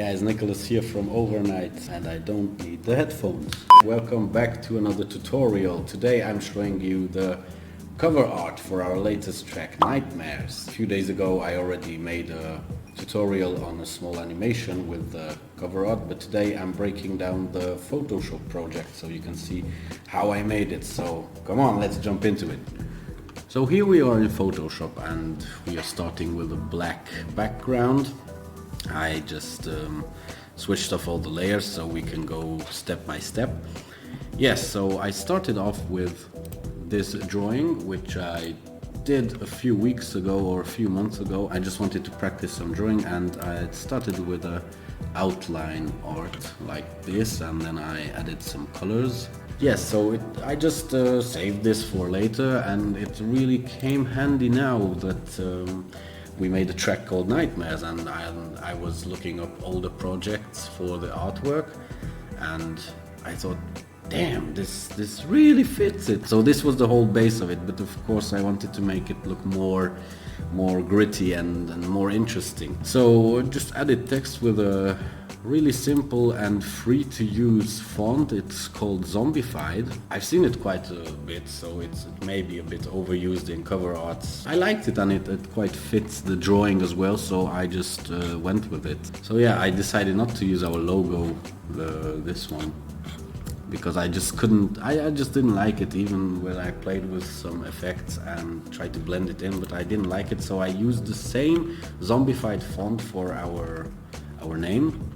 guys, Nicholas here from Overnight, and I don't need the headphones. Welcome back to another tutorial. Today I'm showing you the cover art for our latest track, Nightmares. A few days ago I already made a tutorial on a small animation with the cover art, but today I'm breaking down the Photoshop project so you can see how I made it. So come on, let's jump into it. So here we are in Photoshop and we are starting with a black background. I just switched off all the layers so we can go step by step. Yes, so I started off with this drawing, which I did a few weeks ago or a few months ago. I just wanted to practice some drawing, and I started with a outline art like this, and then I added some colors. Yes, so I just saved this for later, and it really came handy now that we made a track called Nightmares, and I was looking up older projects for the artwork, and I thought, damn, this really fits it. So this was the whole base of it, but of course I wanted to make it look more gritty and more interesting. So just added text with a really simple and free to use font. It's called Zombified. I've seen it quite a bit, so it may be a bit overused in cover arts. I liked it, and it quite fits the drawing as well, so I just went with it. So yeah, I decided not to use our logo, this one, because I just couldn't, I just didn't like it, even when I played with some effects and tried to blend it in, but I didn't like it, so I used the same Zombified font for our name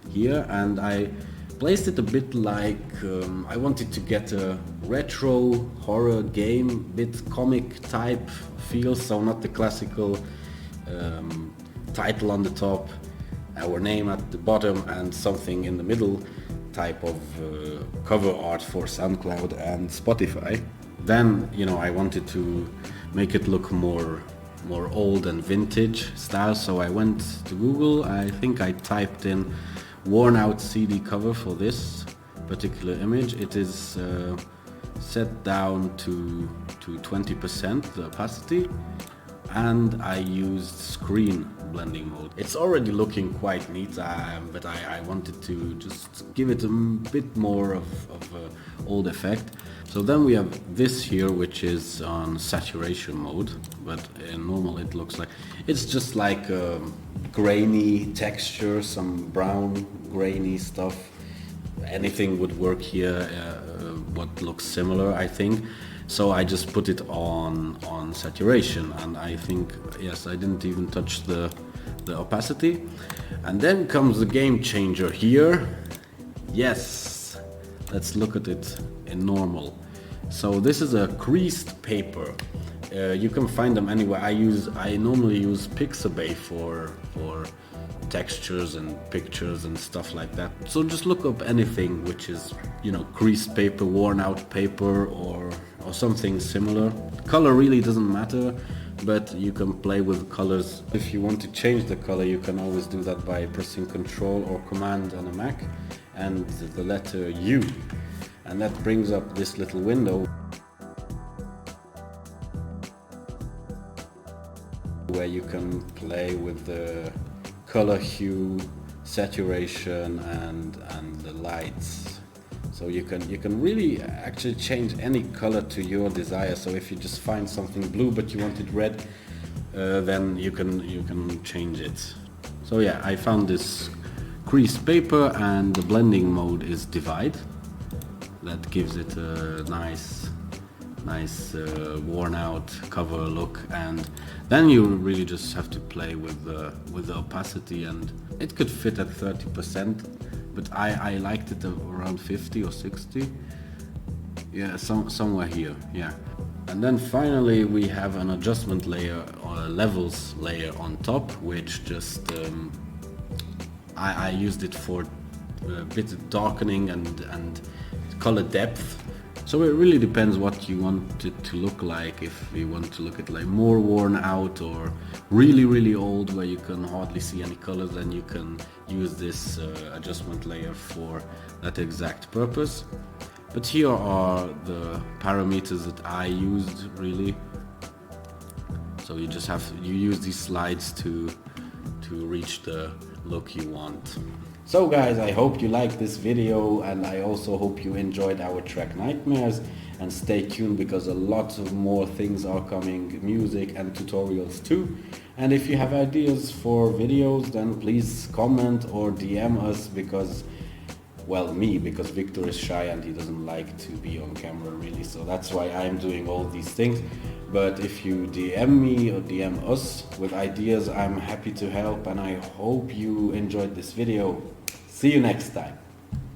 here, and I placed it a bit like I wanted to get a retro horror game, bit comic type feel, so not the classical title on the top, our name at the bottom, and something in the middle type of cover art for SoundCloud and Spotify. Then, you know, I wanted to make it look more old and vintage style, so I went to Google. I think I typed in worn out CD cover for this particular image. It is set down to 20% the opacity, and I used screen blending mode. It's already looking quite neat, but I wanted to just give it a bit more of a old effect. So then we have this here, which is on saturation mode, but in normal it looks like, it's just like a grainy texture, some brown grainy stuff. Anything would work here, what looks similar, I think. So I just put it on saturation, and I think, yes, I didn't even touch the opacity. And then comes the game changer here. Yes, let's look at it in normal. So this is a creased paper. You can find them anywhere. I normally use Pixabay for textures and pictures and stuff like that. So just look up anything which is, you know, creased paper, worn out paper, or something similar. Color really doesn't matter, but you can play with colors. If you want to change the color, you can always do that by pressing Control or Command on a Mac and the letter U, and that brings up this little window where you can play with the color hue, saturation, and the lights. So you can really actually change any color to your desire. So if you just find something blue but you want it red, then you can change it. So yeah, I found this creased paper, and the blending mode is divide. That gives it a nice worn out cover look, and then you really just have to play with the opacity, and it could fit at 30%, but I liked it around 50 or 60. Yeah, somewhere here, yeah. And then finally we have an adjustment layer, or a levels layer on top, which just I used it for a bit of darkening and color depth. So it really depends what you want it to look like. If you want to look at like more worn out or really old where you can hardly see any colors, then you can use this adjustment layer for that exact purpose. But here are the parameters that I used really. So you use these slides to to reach the look you want. So guys, I hope you liked this video, and I also hope you enjoyed our track Nightmares, and stay tuned because a lot of more things are coming, music and tutorials too. And if you have ideas for videos, then please comment or DM us, because because Victor is shy and he doesn't like to be on camera really, so that's why I'm doing all these things. But if you DM me or DM us with ideas, I'm happy to help, and I hope you enjoyed this video. See you next time.